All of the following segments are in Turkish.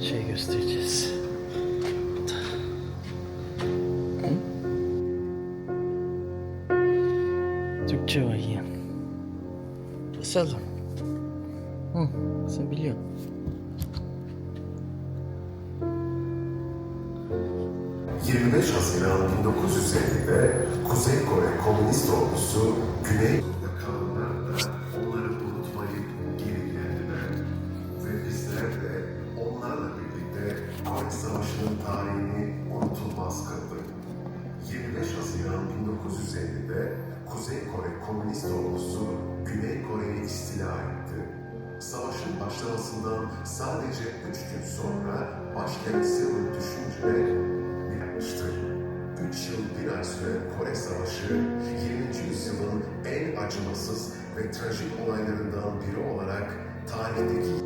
şey göstereceğiz. Türkçe var ya. Basalım. Sen biliyorsun. ...25 Haziran 1950'de Kuzey Kore Komünist Ordusu Güneydoğu'da kalanlar da onları unutmayıp geri geldiler. Ve bizler de onlarla birlikte Kore Savaşı'nın tarihini unutulmaz kıldık. 25 Haziran 1950'de Kuzey Kore Komünist Ordusu Güney Kore'yi istila etti. Savaşın başlamasından sadece 3 gün sonra başkent Seul düşünce yapmıştır. 3 yıl 1 ay süren Kore Savaşı, 20. yüzyılın en acımasız ve trajik olaylarından biri olarak tarihteki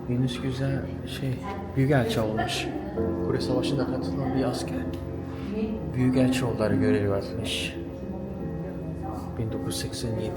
Yunus güzel büyükelçi olmuş. Kore Savaşı'nda katılan bir asker. Büyükelçi olarak görev yapmış. 1987.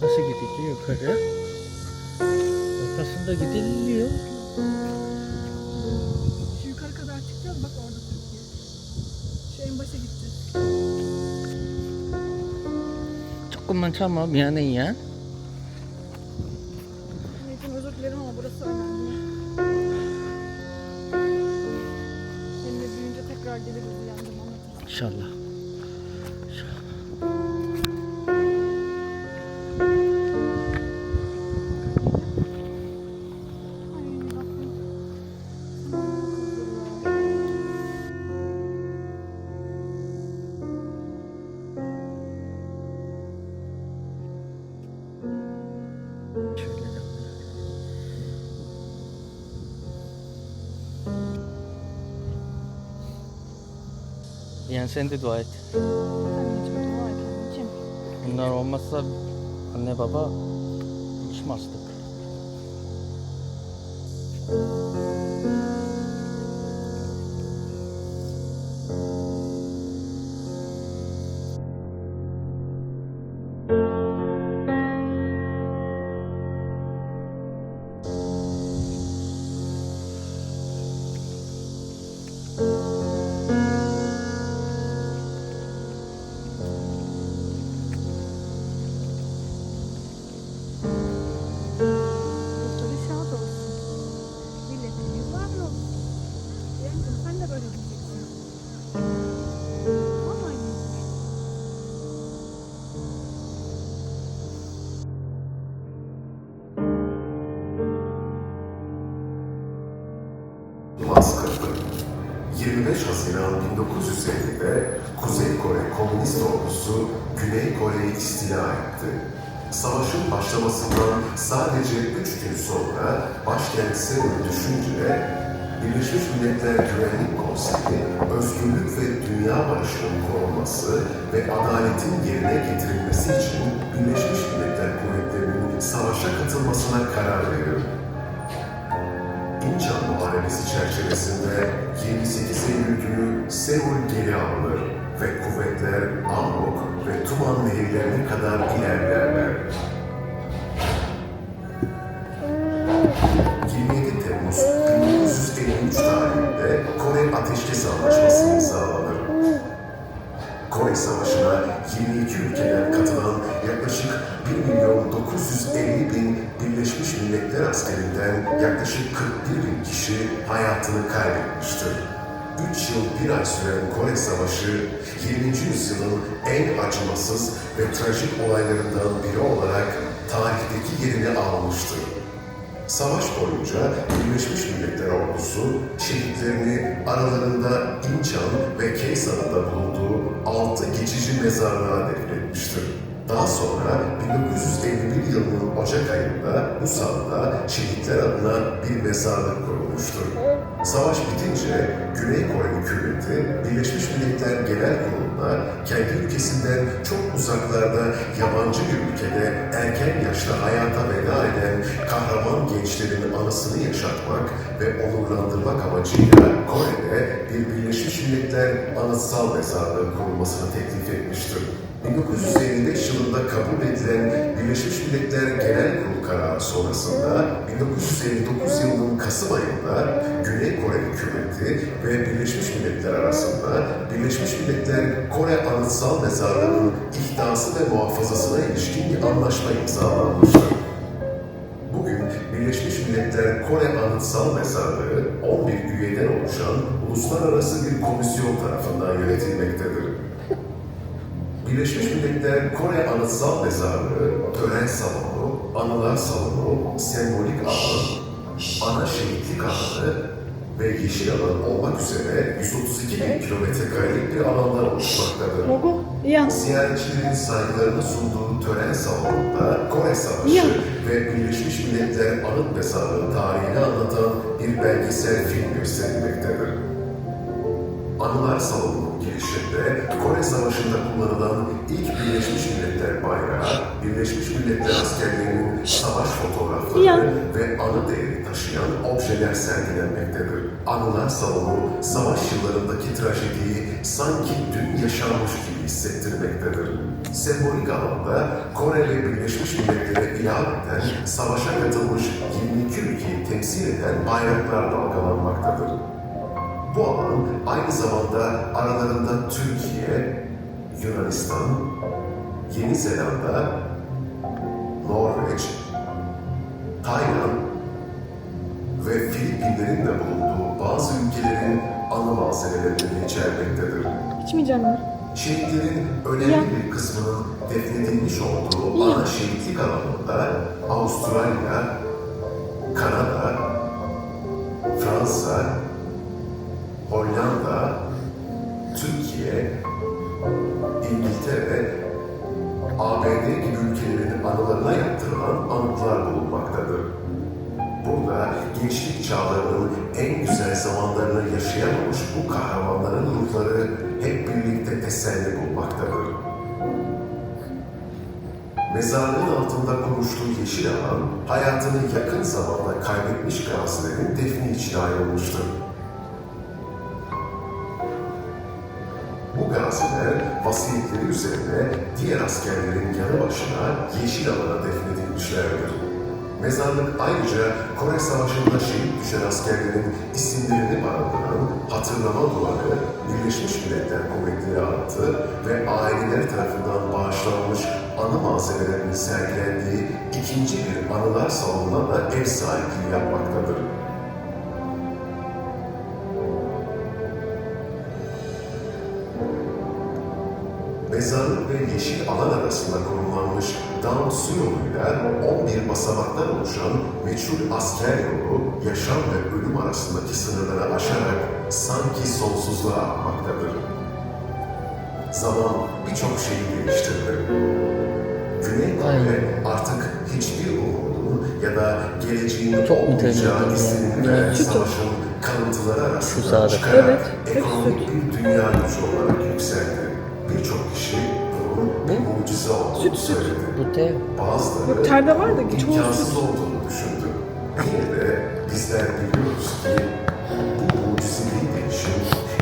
Nasıl gidiliyor yukarı? Ortasında gidiliyor. Şu yukarı kadar çıkacağız, bak orada Türkiye. Şu en başa gideceğiz. 조금만 참아. 미안해, 이안. Anneciğim özür dilerim ama burası önemli. Seninle büyüyünce tekrar geliriz, uyandım anlatırım. İnşallah. Yani sen de dua et. Anneciğim dua et anneciğim. Bunlar olmazsa anne baba uçmazdık. Dostları şad olsun. Bilin. 25 Haziran 1950'de Kuzey Kore Komünist Ordusu Güney Kore'yi istila etti. Savaşın başlamasından sadece 3 gün sonra başkent Seul'ü düşünce Birleşmiş Milletler Güvenlik Konseyi, özgürlük ve dünya barışının korunması ve adaletin yerine getirilmesi için Birleşmiş Milletler kuvvetlerinin savaşa katılmasına karar verir. İnçan Muharebesi çerçevesinde 28 Eylül günü Seul geri alınır ve kuvvetler Ambok ve Tuman nehirlerine kadar ilerlerler. 27 Temmuz 1953 tarihinde Kore Ateşkes Anlaşması imzalanır. Kore Savaşı'na 22 ülkeden katılan yaklaşık 1.950.000 Birleşmiş Milletler askerinden yaklaşık 41.000 kişi hayatını kaybetmiştir. 3 yıl 1 ay süren Kore Savaşı, 20. yüzyılın en acımasız ve trajik olaylarından biri olarak tarihteki yerini almıştır. Savaş boyunca Birleşmiş Milletler Ordusu şehitlerini aralarında İnçan ve Keysan'da bulunduğu 6 geçici mezarlığa defnetmiştir. Daha sonra 1951 yılının Ocak ayında Busan'da şehitler adına bir mezarlık kurulmuştur. Savaş bitince Güney Kore hükümeti Birleşmiş Milletler Genel Kurulu'na kendi ülkesinden çok uzaklarda yabancı bir ülkede erken yaşta hayata veda eden kahraman gençlerin anısını yaşatmak ve onurlandırmak amacıyla Kore'de bir Birleşmiş Milletler Anıtsal Mezarlığı kurulmasını teklif etmiştir. 1955 yılında kabul edilen Birleşmiş Milletler Genel Kurulu kararı sonrasında 1959 yılının Kasım ayında Güney Kore hükümeti ve Birleşmiş Milletler arasında Birleşmiş Milletler Kore Anıtsal Mezarlığı'nın ihdası ve muhafazasına ilişkin bir anlaşma imzalanmıştır. Bugün Birleşmiş Milletler Kore Anıtsal Mezarlığı 11 üyeden oluşan uluslararası bir komisyon tarafından yönetilmektedir. Birleşmiş Milletler Kore Anıtsal Mezarlığı, tören salonu, anılar salonu, sembolik alan, ana şehitlik alanı ve yeşil alan olmak üzere 132 bin kilometrekarelik bir alandan oluşmaktadır. Ziyaretçilerin saygılarını sunduğu tören salonunda Kore Savaşı ve Birleşmiş Milletler Anıt Mezarlığı tarihini anlatan bir belgesel film gösterilmektedir. Anılar Salonu'nun girişinde Kore Savaşı'nda kullanılan ilk Birleşmiş Milletler bayrağı, Birleşmiş Milletler askerlerinin savaş fotoğrafları ve anı değeri taşıyan objeler sergilenmektedir. Anılar Salonu, savaş yıllarındaki trajediyi sanki dün yaşanmış gibi hissettirmektedir. Sembolik alanda Kore ve Birleşmiş Milletler'e ilaveten savaşa katılmış 22 ülkeyi temsil eden bayraklar dalgalanmaktadır. Bu alan aynı zamanda aralarında Türkiye, Yunanistan, Yeni Zelanda, Norveç, Tayland ve Filipinlerin de bulunduğu bazı ülkelerin anı malzemelerini içermektedir. İçmeyeceğim mi? Şehitlerin önemli bir kısmının defnedilmiş olduğu ana şehitlik alanında Avustralya, Kanada, Fransa, Hollanda, Türkiye, İngiltere, ABD gibi ülkelerin anılarına yaptırılan anıtlar bulunmaktadır. Burada gençlik çağlarının en güzel zamanlarını yaşayamamış bu kahramanların ruhları hep birlikte teselli bulmaktadır. Mezarlığın altında konuştuğu yeşil alan, hayatını yakın zamanda kaybetmiş gazilerin defni için ayrılmıştır. Bu gaziler vasiyetleri üzerine diğer askerlerin yanı başına yeşil alana defnedilmişlerdir. Mezarlık ayrıca Kore Savaşı'nda şehit düşen askerlerin isimlerini barındıran hatırlama duvarı, Birleşmiş Milletler Kuvvetleri Anıtı ve aileler tarafından bağışlanmış anı malzemelerinin sergilendiği ikinci bir anılar salonuna da ev sahipliği yapmaktadır. Mezarlık ve yeşil alan arasında konumlanmış Dağın su yoluyla 11 basamaktan oluşan meçhul asker yolu, yaşam ve ölüm arasındaki sınırları aşarak sanki sonsuzluğa akmaktadır. Zaman birçok şeyi değiştirdi. Güney Kore artık hiçbir umudun ya da geleceğin Çok olmayacağı mütevazı hissini yani. veren savaşın kalıntıları arasında sağda. çıkarak Evet, ekonomik süt. bir dünya gücü olarak yükseldi. Birçok kişi bunun bir mucize olduğunu söyledi. Bu dev. Bazıları Yok, terde var da çoğu imkansız süt. olduğunu düşündü. Yine de bizler biliyoruz ki bu mucizevi değişim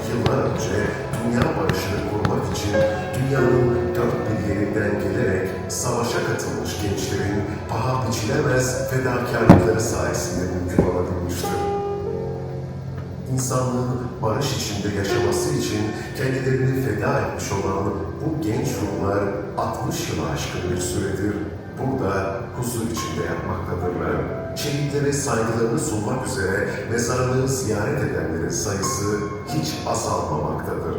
yıllar önce dünya barışını kurmak için dünyanın dört bir yerinden gelerek savaşa katılmış gençlerin paha biçilemez fedakarlıkları sayesinde mümkün olabilmiştir. İnsanlığın barış içinde yaşaması için kendilerini feda etmiş olan bu genç ruhlar 60 yılı aşkın bir süredir burada huzur içinde yatmaktadırlar. Şehitlere saygılarını sunmak üzere mezarlığı ziyaret edenlerin sayısı hiç azalmamaktadır.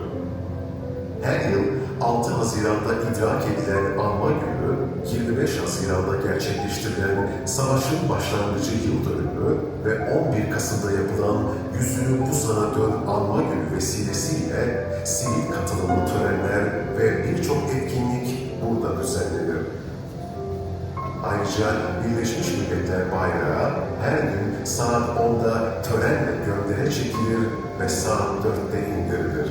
Her yıl 6 Haziran'da idrak edilen anma günü, 25 Haziran'da gerçekleştirilen savaşın başlangıcı yıl dönümü ve 11 Kasım'da yapılan Yüzünü Bu Sana Dön anma günü vesilesiyle sivil katılımlı törenler ve birçok etkinlik burada düzenlenir. Ayrıca Birleşmiş Milletler bayrağı her gün saat 10'da törenle göndere çekilir ve saat 4'te indirilir.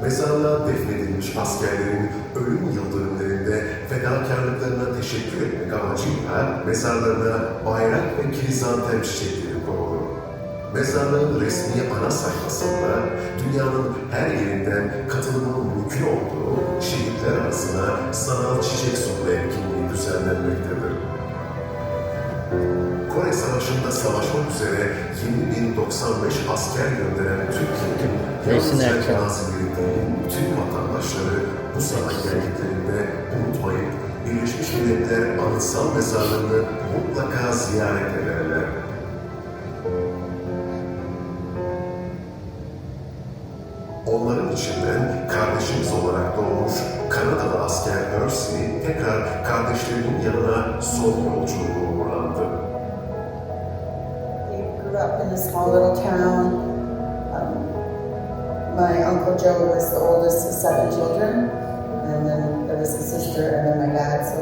Mezarlığa defnedilmiş askerlerin ölüm yıl dönümlerinde fedakarlıklarına teşekkür etmek amacıyla mezarlarına bayrak ve krizanthem çiçekleri konulur. Mezarlığın resmi ana sayfasında dünyanın her yerinden katılımın mümkün olduğu şehitler arasına sanal çiçek sunma etkinliği düzenlenmektedir. Kore Savaşı'nda savaşmak üzere 20.095 asker gönderen Türkiye'nin yalnızca gazileri değil, tüm vatandaşları bu savaş geldiklerinde unutmayıp Birleşmiş Milletler Anıtsal Mezarlığı'nı mutlaka ziyaret ederler. Onların içinden kardeşimiz olarak doğmuş Kanadalı asker Percy tekrar kardeşlerinin yanına son yolculuğu uğrandı. We grew up in a small little town. My Uncle Joe was the oldest of 7 children, and then there was a sister, and then my dad. So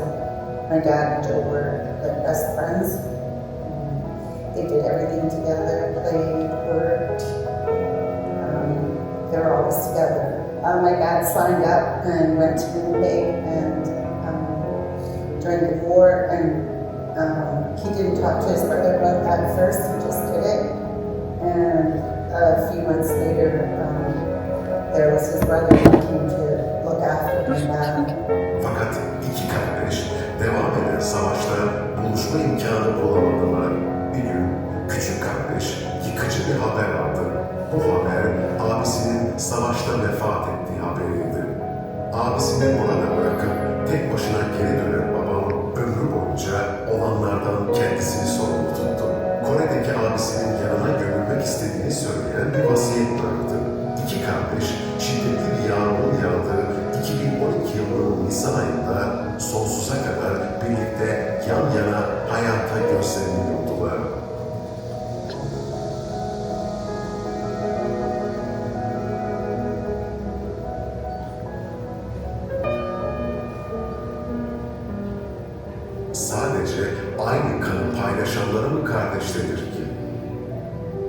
my dad and Joe were like best friends. They did everything together, played, worked. They were always together. My dad signed up and went to Winnipeg and during the war, and he didn't talk to his brother about that at first. He just did it, and a few months later, there was his brother who came to look after my dad. Fakat iki kardeş devam eden savaşta buluşma imkanı bulamadılar. Bir gün küçük kardeş yıkıcı bir haber aldı. Bu haber abisinin savaşta vefat ettiği haberiydi. Abisini orada bırakıp tek başına geri dönen babam ömrü boyunca olanlardan kendisini sorumlu tuttu. Kore'deki abisinin yanına gömülmek istediğini söyleyen bir vasiyet bıraktı. İki kardeş şiddetli bir yağmurun yağdığı 2012 yılının Nisan ayında sonsuza kadar birlikte yan yana hayata gözlerini yumdular. Sadece aynı kanı paylaşanlara mı kardeştedir ki?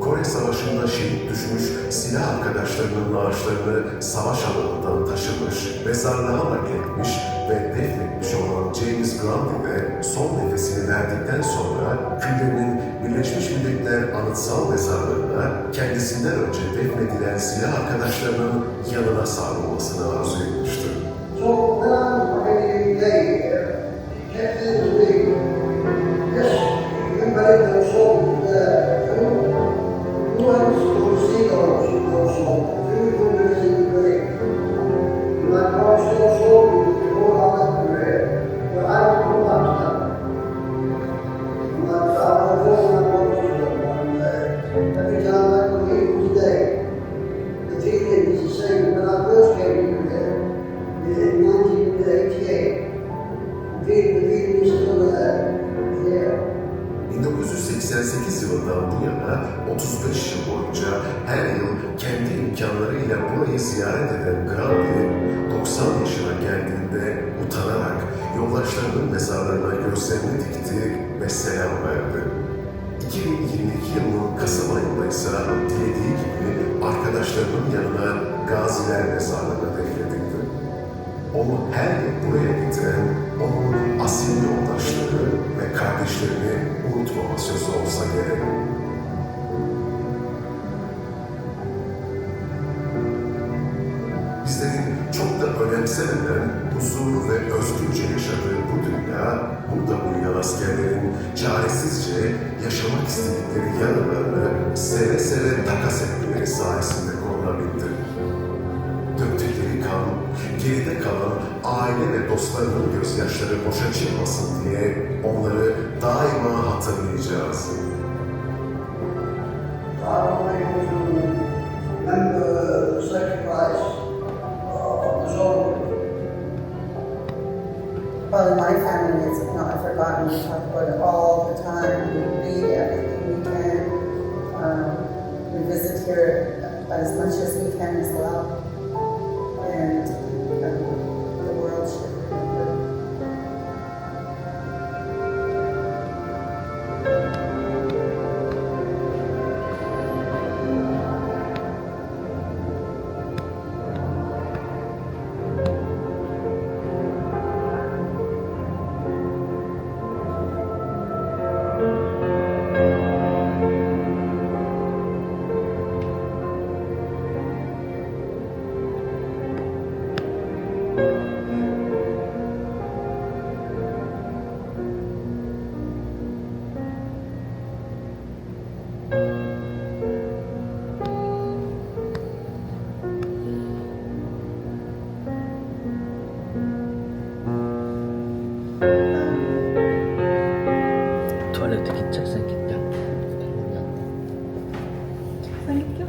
Kore Savaşı'nda şehit düşmüş silah arkadaşlarının naaşlarını savaş alanından taşımış, mezarlığa nakletmiş ve defnetmiş olan James Grundy de son nefesini verdikten sonra küllerinin Birleşmiş Milletler Anıtsal Mezarlığı'na kendisinden önce defnedilen silah arkadaşlarının yanına sarılmasını arzu etmiştir. So when I'm ready to lay here, he kept saying to me, yes, you made those souls there. You went to see those souls. You were going to see the grave. You might watch those souls, you go on that grave. But I don't know about that. You might follow them, I want to them one day. Every time I go here today, the feeling is the same when I first came here. In 1988, 1988 yılından bu yana 35 yıl boyunca her yıl kendi imkanlarıyla burayı ziyaret eden Grandi, 90 yaşına geldiğinde utanarak yoldaşlarının mezarlarına gözlerini dikti ve selam verdi. 2022 yılının Kasım ayında ise dilediği gibi arkadaşlarının yanına Gaziler Mezarlığı'na defnedildi. Onu her yıl buraya getiren onun asil yoldaşları ve kardeşlerini unutmama sözü olsa gerek. Bizlerin çok da önemsemeden huzur ve özgürce yaşadığı bu dünya, burada uyuyan askerlerin çaresizce yaşamak istedikleri yanılarını seve seve takas etmeleri sayesinde korunabildi. Döktükleri kan, geride kalan aile ve dostlarının gözyaşları boşa çıkmasın diye onları daima hatırlayacağız. I want people to remember the sacrifice of the soldiers. Well, in my family, it's not forgotten. We talk about it all the time. We read everything we can. We visit here as much as we can as well. And the world should remember. Tuvalete gideceksen git gel. Sen git gel.